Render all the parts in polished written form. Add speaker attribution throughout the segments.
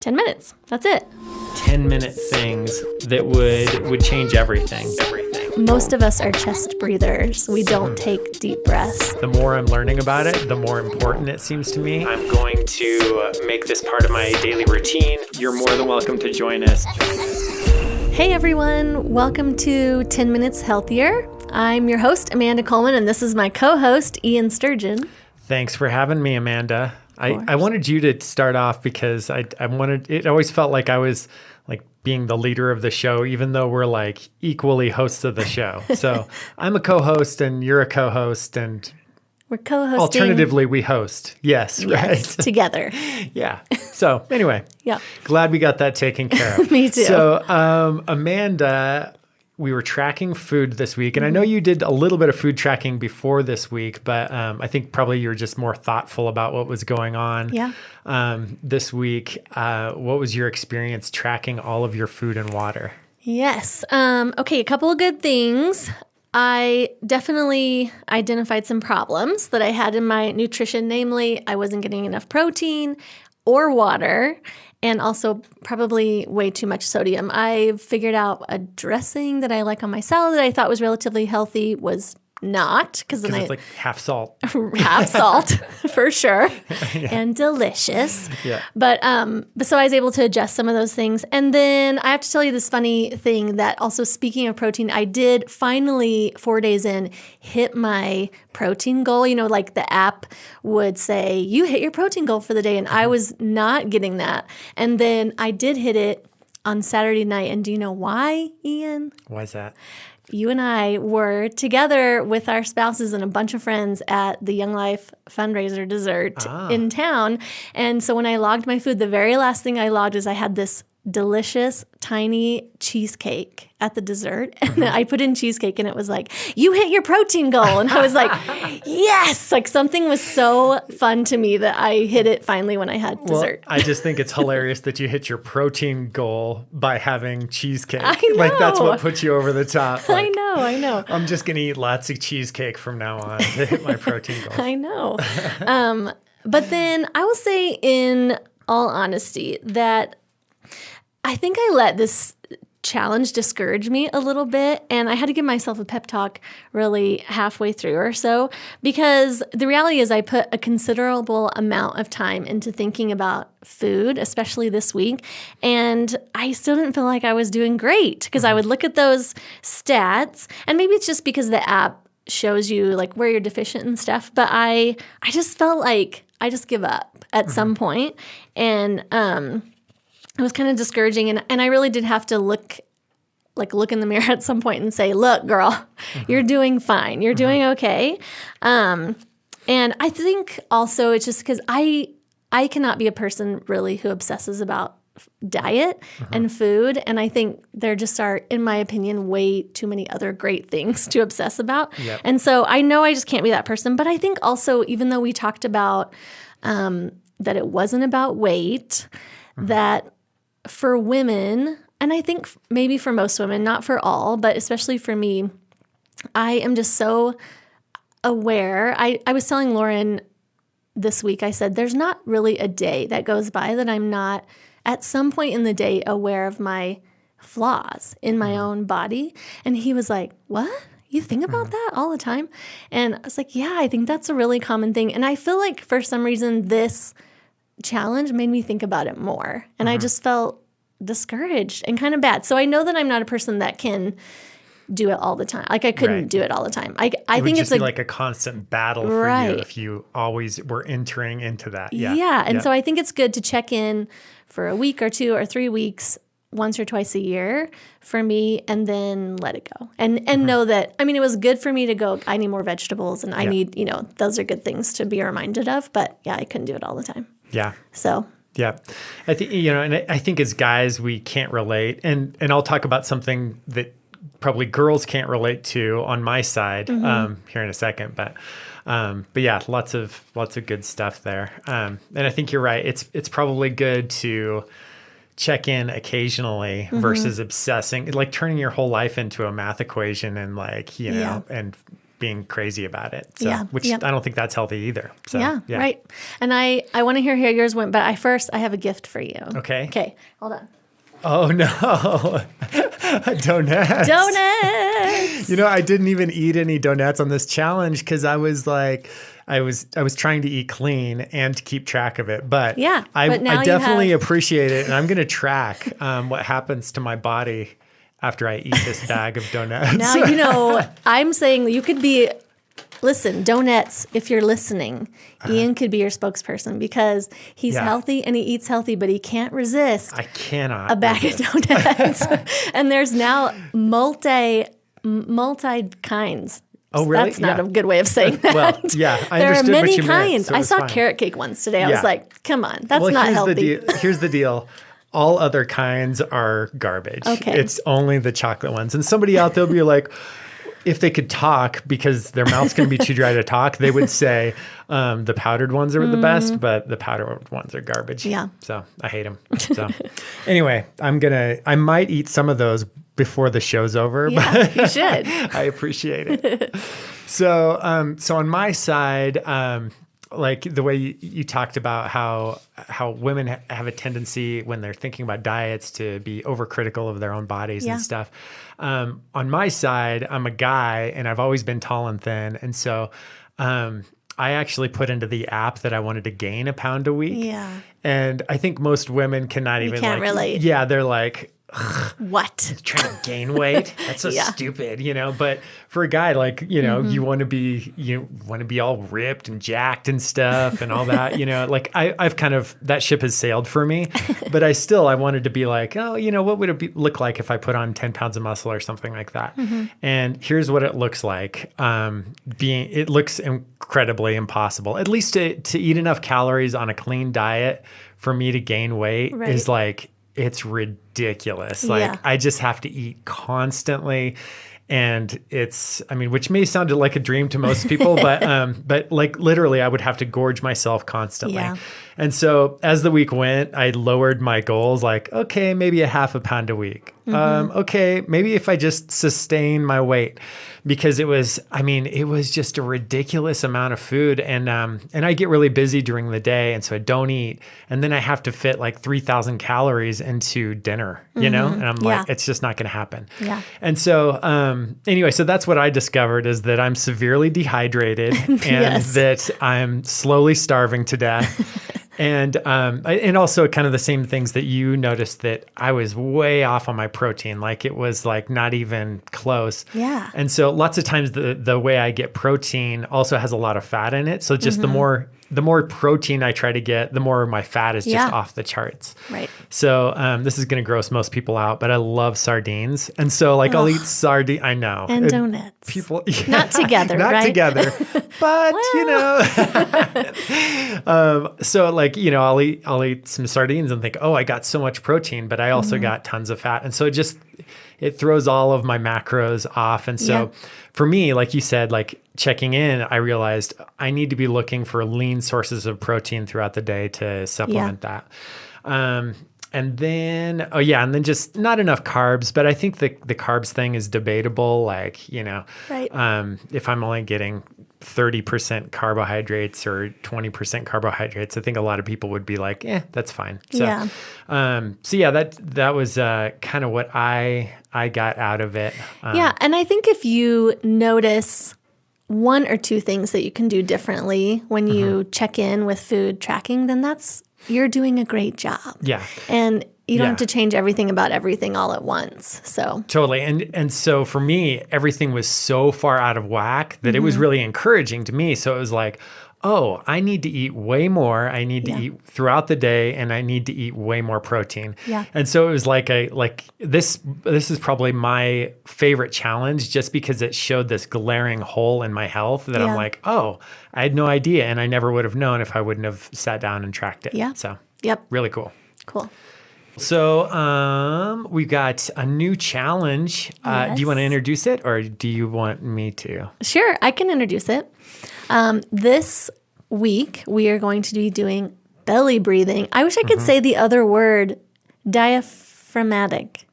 Speaker 1: 10 minutes. That's it.
Speaker 2: 10-minute things that would change everything.
Speaker 1: Most of us are chest breathers. We don't take deep breaths.
Speaker 2: The more I'm learning about it, the more important it seems to me. I'm going to make this part of my daily routine. You're more than welcome to join us.
Speaker 1: Hey everyone, welcome to 10 Minutes Healthier. I'm your host, Amanda Coleman, and this is my co-host, Ian Sturgeon.
Speaker 2: Thanks for having me, Amanda. I wanted you to start off because I wanted, it always felt like I was like being the leader of the show, even though we're like equally hosts of the show. So I'm a co-host and you're a co-host and
Speaker 1: we're co-hosting.
Speaker 2: Alternatively, we host. Yes, right.
Speaker 1: Together.
Speaker 2: Yeah. So anyway,
Speaker 1: yeah.
Speaker 2: Glad we got that taken care of.
Speaker 1: Me too.
Speaker 2: So Amanda, we were tracking food this week, and I know you did a little bit of food tracking before this week, but I think probably you were just more thoughtful about what was going on this week. What was your experience tracking all of your food and water?
Speaker 1: Yes. Okay, a couple of good things. I definitely identified some problems that I had in my nutrition, namely I wasn't getting enough protein or water, and also probably way too much sodium. I figured out a dressing that I like on my salad that I thought was relatively healthy was not, because
Speaker 2: it's like half salt.
Speaker 1: Half salt for sure, and delicious.
Speaker 2: Yeah.
Speaker 1: But so I was able to adjust some of those things. And then I have to tell you this funny thing that also, speaking of protein, I did finally 4 days in hit my protein goal. You know, like the app would say, you hit your protein goal for the day. And I was not getting that. And then I did hit it on Saturday night. And do you know why, Ian?
Speaker 2: Why is that?
Speaker 1: You and I were together with our spouses and a bunch of friends at the Young Life fundraiser dessert in town. And so when I logged my food, the very last thing I logged is I had this delicious, tiny cheesecake at the dessert. And I put in cheesecake and it was like, you hit your protein goal. And I was like, yes, like something was so fun to me that I hit it finally when I had dessert.
Speaker 2: I just think it's hilarious that you hit your protein goal by having cheesecake.
Speaker 1: I know.
Speaker 2: Like that's what puts you over the top. Like,
Speaker 1: I know.
Speaker 2: I'm just going to eat lots of cheesecake from now on to hit my protein goal.
Speaker 1: I know. But then I will say, in all honesty, that I think I let this challenge discourage me a little bit, and I had to give myself a pep talk really halfway through or so, because the reality is I put a considerable amount of time into thinking about food, especially this week, and I still didn't feel like I was doing great, because I would look at those stats, and maybe it's just because the app shows you like where you're deficient and stuff, but I just felt like I just give up at some point, and it was kind of discouraging, and I really did have to look in the mirror at some point and say, look, girl, you're doing fine. You're doing okay. And I think also it's just because I cannot be a person really who obsesses about diet and food, and I think there just are, in my opinion, way too many other great things to obsess about.
Speaker 2: Yep.
Speaker 1: And so I know I just can't be that person, but I think also, even though we talked about that it wasn't about weight, that for women, and I think maybe for most women, not for all, but especially for me, I am just so aware. I was telling Lauren this week, I said, there's not really a day that goes by that I'm not at some point in the day aware of my flaws in my own body. And he was like, what? You think about that all the time? And I was like, yeah, I think that's a really common thing. And I feel like for some reason this challenge made me think about it more. And I just felt discouraged and kind of bad. So I know that I'm not a person that can do it all the time. Like I couldn't do it all the time. I think it's
Speaker 2: like a constant battle for you if you always were entering into that.
Speaker 1: Yeah. And so I think it's good to check in for a week or 2 or 3 weeks, once or twice a year for me, and then let it go. And know that, I mean, it was good for me to go, I need more vegetables, and I need, those are good things to be reminded of. But yeah, I couldn't do it all the time.
Speaker 2: Yeah.
Speaker 1: So.
Speaker 2: Yeah. I think, and I think as guys, we can't relate. And I'll talk about something that probably girls can't relate to on my side here in a second. But yeah, lots of good stuff there. And I think you're right. It's probably good to check in occasionally versus obsessing, like turning your whole life into a math equation and and being crazy about it. So,
Speaker 1: Yeah,
Speaker 2: which
Speaker 1: yep.
Speaker 2: I don't think that's healthy either. So,
Speaker 1: Yeah, right. And I want to hear how yours went, but I have a gift for you.
Speaker 2: Okay.
Speaker 1: Okay, hold on.
Speaker 2: Oh no, donuts.
Speaker 1: Donuts.
Speaker 2: You know, I didn't even eat any donuts on this challenge because I was like, I was trying to eat clean and to keep track of it. But
Speaker 1: Yeah, but now
Speaker 2: I
Speaker 1: you
Speaker 2: definitely
Speaker 1: have-
Speaker 2: appreciate it, and I'm going to track what happens to my body after I eat this bag of donuts.
Speaker 1: Now, you know, I'm saying you could be, listen, Donettes, if you're listening, Ian could be your spokesperson because he's
Speaker 2: Yeah.
Speaker 1: healthy and he eats healthy, but he can't resist
Speaker 2: I cannot.
Speaker 1: a bag of donuts. And there's now multi kinds.
Speaker 2: Oh, really?
Speaker 1: That's not
Speaker 2: Yeah.
Speaker 1: a good way of saying that.
Speaker 2: Well, yeah, I
Speaker 1: there are
Speaker 2: understood what
Speaker 1: many
Speaker 2: you meant,
Speaker 1: kinds.
Speaker 2: so it
Speaker 1: I
Speaker 2: was
Speaker 1: saw
Speaker 2: fine.
Speaker 1: carrot cake once today. I
Speaker 2: Yeah.
Speaker 1: was like, come on, that's
Speaker 2: Well,
Speaker 1: not
Speaker 2: here's
Speaker 1: healthy.
Speaker 2: Here's the deal. All other kinds are garbage.
Speaker 1: Okay.
Speaker 2: It's only the chocolate ones. And somebody out there will be like, if they could talk because their mouth's going to be too dry to talk, they would say the powdered ones are the best, but the powdered ones are garbage.
Speaker 1: Yeah.
Speaker 2: So I hate them. So anyway, I might eat some of those before the show's over.
Speaker 1: Yeah, you should.
Speaker 2: I appreciate it. So on my side, like the way you talked about how women have a tendency when they're thinking about diets to be overcritical of their own bodies
Speaker 1: Yeah.
Speaker 2: and stuff. On my side, I'm a guy and I've always been tall and thin. And so I actually put into the app that I wanted to gain a pound a week.
Speaker 1: Yeah.
Speaker 2: And I think most women cannot even
Speaker 1: can't relate.
Speaker 2: Yeah, they're like,
Speaker 1: What?
Speaker 2: trying to gain weight. That's so
Speaker 1: Yeah.
Speaker 2: stupid, you know. But for a guy, like, you know, you want to be all ripped and jacked and stuff and all that, you know. Like I've kind of, that ship has sailed for me. But I wanted to be like, oh, you know, what would it look like if I put on 10 pounds of muscle or something like that? And here's what it looks like. It looks incredibly impossible. At least to eat enough calories on a clean diet for me to gain weight
Speaker 1: Right.
Speaker 2: is like, it's ridiculous. Like
Speaker 1: Yeah.
Speaker 2: I just have to eat constantly. And which may sound like a dream to most people, but like literally I would have to gorge myself constantly.
Speaker 1: Yeah.
Speaker 2: And so as the week went, I lowered my goals like, okay, maybe a half a pound a week. Okay, maybe if I just sustain my weight, because it was just a ridiculous amount of food. And I get really busy during the day. And so I don't eat. And then I have to fit like 3,000 calories into dinner, you know? And I'm like,
Speaker 1: Yeah.
Speaker 2: it's just not going to happen.
Speaker 1: Yeah.
Speaker 2: And so, anyway, so that's what I discovered is that I'm severely dehydrated and
Speaker 1: Yes.
Speaker 2: that I'm slowly starving to death. And also kind of the same things that you noticed, that I was way off on my protein. Like it was like not even close.
Speaker 1: Yeah.
Speaker 2: And so lots of times the way I get protein also has a lot of fat in it. So just the more protein I try to get, the more my fat is just
Speaker 1: Yeah.
Speaker 2: off the charts.
Speaker 1: Right.
Speaker 2: So this is going to gross most people out, but I love sardines. And so like I'll eat sardine. I know.
Speaker 1: And donuts.
Speaker 2: People
Speaker 1: Not together,
Speaker 2: not
Speaker 1: right?
Speaker 2: together, but you know. So like, you know, I'll eat some sardines and think, oh, I got so much protein, but I also got tons of fat. And so it throws all of my macros off. And so
Speaker 1: Yeah.
Speaker 2: for me, like you said, like checking in, I realized I need to be looking for lean sources of protein throughout the day to supplement that. And then just not enough carbs. But I think the carbs thing is debatable. Like, you know,
Speaker 1: Right.
Speaker 2: if I'm only getting 30% carbohydrates or 20% carbohydrates, I think a lot of people would be like, that's fine. So,
Speaker 1: Yeah.
Speaker 2: that was kind of what I got out of it.
Speaker 1: Yeah. And I think if you notice one or two things that you can do differently when you check in with food tracking, then you're doing a great job.
Speaker 2: Yeah.
Speaker 1: And you don't
Speaker 2: Yeah.
Speaker 1: have to change everything about everything all at once. So
Speaker 2: Totally. And so for me, everything was so far out of whack that it was really encouraging to me. So it was like, oh, I need to eat way more. I need to eat throughout the day, and I need to eat way more protein.
Speaker 1: Yeah.
Speaker 2: And so it was like this is probably my favorite challenge, just because it showed this glaring hole in my health that I'm
Speaker 1: Yeah.
Speaker 2: like, oh, I had no idea, and I never would have known if I wouldn't have sat down and tracked it.
Speaker 1: Yeah.
Speaker 2: So
Speaker 1: Yep.
Speaker 2: really cool.
Speaker 1: Cool.
Speaker 2: So we've got a new challenge. Do you want to introduce it, or do you want me to?
Speaker 1: Sure, I can introduce it. This week, we are going to be doing belly breathing. I wish I could say the other word, diaphragmatic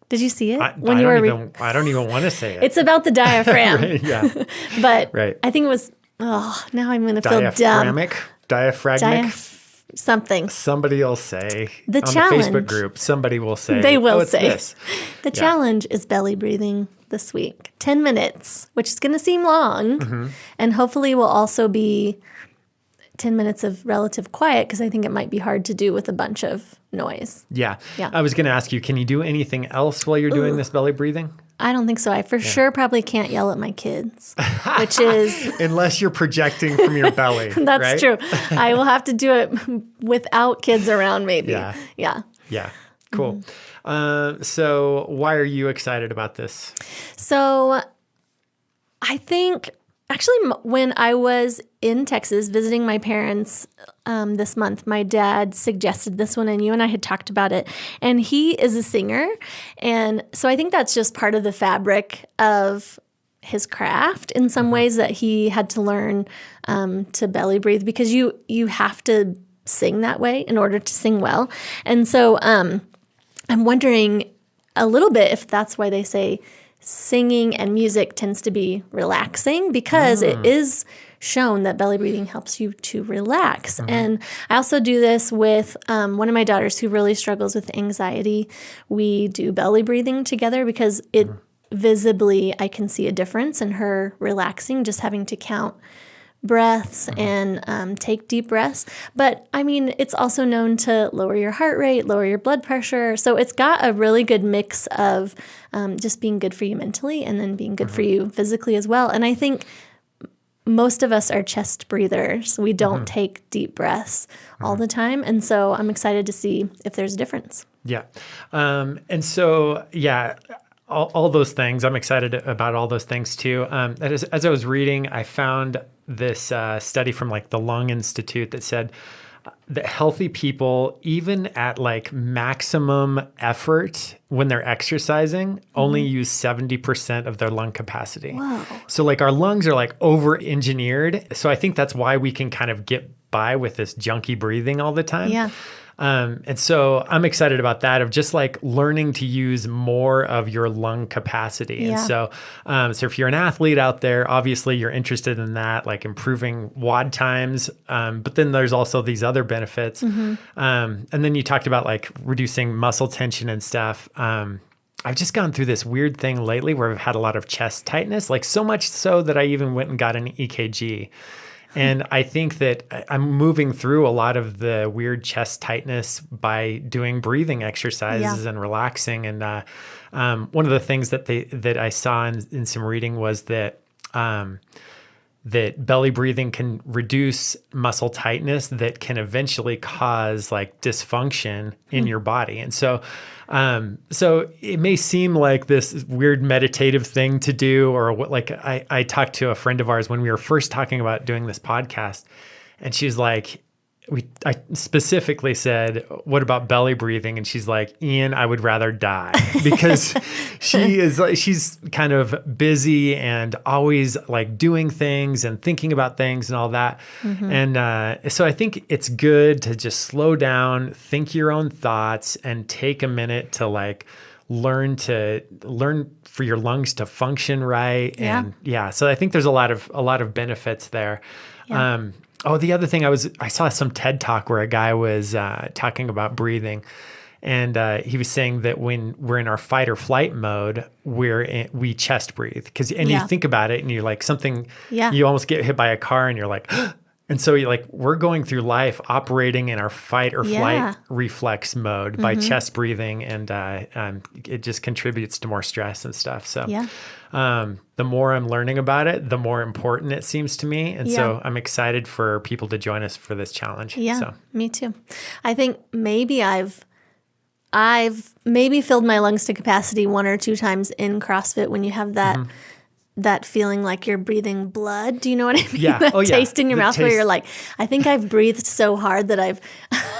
Speaker 1: Did you see it
Speaker 2: I don't even want to say it.
Speaker 1: It's about the diaphragm.
Speaker 2: Right, yeah.
Speaker 1: But
Speaker 2: Right.
Speaker 1: I think it was, now I'm going to feel dumb.
Speaker 2: Diaphragmic?
Speaker 1: Something.
Speaker 2: Somebody will say.
Speaker 1: The
Speaker 2: on
Speaker 1: challenge.
Speaker 2: the Facebook group, somebody will say.
Speaker 1: They will
Speaker 2: it's
Speaker 1: say.
Speaker 2: This.
Speaker 1: The challenge is belly breathing this week. 10 minutes, which is going to seem long. And hopefully will also be 10 minutes of relative quiet because I think it might be hard to do with a bunch of noise.
Speaker 2: Yeah.
Speaker 1: Yeah.
Speaker 2: I was going to ask you, can you do anything else while you're doing this belly breathing?
Speaker 1: I don't think so. I for sure probably can't yell at my kids, which is...
Speaker 2: Unless you're projecting from your belly.
Speaker 1: That's
Speaker 2: right?
Speaker 1: true. I will have to do it without kids around maybe.
Speaker 2: Yeah. Cool. So why are you excited about this?
Speaker 1: So I think actually when I was in Texas visiting my parents this month, my dad suggested this one and you and I had talked about it. And he is a singer. And so I think that's just part of the fabric of his craft in some ways that he had to learn to belly breathe because you have to sing that way in order to sing well. And so I'm wondering a little bit if that's why they say singing and music tends to be relaxing because it is shown that belly breathing helps you to relax. And I also do this with one of my daughters who really struggles with anxiety. We do belly breathing together because it visibly, I can see a difference in her relaxing, just having to count breaths and take deep breaths. But I mean, it's also known to lower your heart rate, lower your blood pressure. So it's got a really good mix of just being good for you mentally and then being good for you physically as well. And I think most of us are chest breathers. We don't take deep breaths all the time. And so I'm excited to see if there's a difference.
Speaker 2: Yeah. And so, all those things, I'm excited about all those things too. As I was reading, I found this study from like the Lung Institute that said that healthy people, even at like maximum effort when they're exercising, only use 70% of their lung capacity.
Speaker 1: Whoa.
Speaker 2: So like our lungs are like over-engineered. So I think that's why we can kind of get by with this junky breathing all the time.
Speaker 1: Yeah.
Speaker 2: And so I'm excited about that, of just like learning to use more of your lung capacity.
Speaker 1: Yeah.
Speaker 2: And so if you're an athlete out there, obviously you're interested in that, like improving WOD times. But then there's also these other benefits. And then you talked about like reducing muscle tension and stuff. I've just gone through this weird thing lately where I've had a lot of chest tightness, like so much so that I even went and got an EKG. And I think that I'm moving through a lot of the weird chest tightness by doing breathing exercises and relaxing. And one of the things that I saw in some reading was that that belly breathing can reduce muscle tightness that can eventually cause like dysfunction in your body. And so it may seem like this weird meditative thing to do, or what, like I talked to a friend of ours when we were first talking about doing this podcast, and she's like, I specifically said, what about belly breathing? And she's like, Ian, I would rather die, because she's kind of busy and always like doing things and thinking about things and all that. And so I think it's good to just slow down, think your own thoughts, and take a minute to like learn for your lungs to function right. And so I think there's a lot of benefits there. Yeah. The other thing I saw some TED Talk where a guy was talking about breathing, and he was saying that when we're in our fight or flight mode, we chest breathe, you think about it and you're like you almost get hit by a car and you're like, and so we're going through life operating in our fight or flight reflex mode by chest breathing, and it just contributes to more stress and stuff. So the more I'm learning about it, the more important it seems to me. And so I'm excited for people to join us for this challenge.
Speaker 1: Yeah,
Speaker 2: so.
Speaker 1: Me too. I think maybe I've maybe filled my lungs to capacity 1 or 2 times in CrossFit when you have that that feeling like you're breathing blood. Do you know what I mean?
Speaker 2: Yeah.
Speaker 1: That taste in your mouth where you're like, I think I've breathed so hard that I've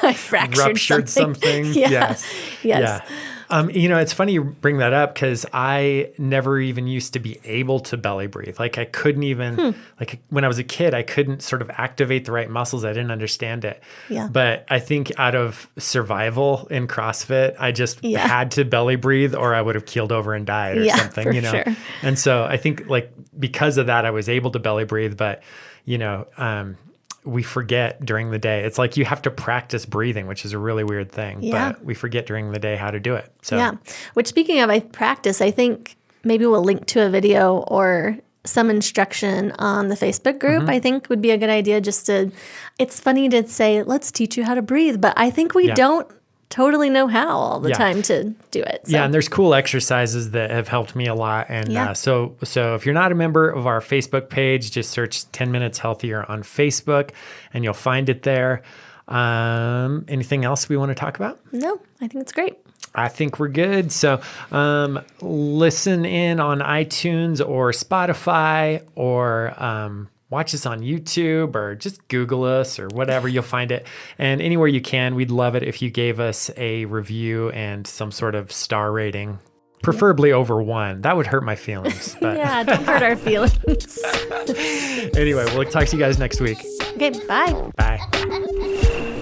Speaker 1: I fractured
Speaker 2: ruptured something.
Speaker 1: Yeah.
Speaker 2: Yes.
Speaker 1: Yes.
Speaker 2: Yeah. It's funny you bring that up because I never even used to be able to belly breathe. Like I couldn't even, like when I was a kid, I couldn't sort of activate the right muscles. I didn't understand it.
Speaker 1: Yeah.
Speaker 2: But I think out of survival in CrossFit, I just had to belly breathe or I would have keeled over and died or something,
Speaker 1: for
Speaker 2: you know?
Speaker 1: sure.
Speaker 2: And so I think like because of that, I was able to belly breathe, but we forget during the day. It's like you have to practice breathing, which is a really weird thing, but we forget during the day how to do it. So
Speaker 1: Yeah. Which speaking of, I think maybe we'll link to a video or some instruction on the Facebook group. I think would be a good idea it's funny to say, let's teach you how to breathe, but I think we don't totally know how all the time to do it. So.
Speaker 2: Yeah, and there's cool exercises that have helped me a lot. And so if you're not a member of our Facebook page, just search 10 Minutes Healthier on Facebook and you'll find it there. Anything else we want to talk about?
Speaker 1: No, I think it's great.
Speaker 2: I think we're good. So listen in on iTunes or Spotify or watch us on YouTube or just Google us or whatever, you'll find it. And anywhere you can, we'd love it if you gave us a review and some sort of star rating, preferably over 1. That would hurt my feelings. But
Speaker 1: Yeah, don't hurt our feelings.
Speaker 2: Anyway, we'll talk to you guys next week.
Speaker 1: Okay, bye.
Speaker 2: Bye.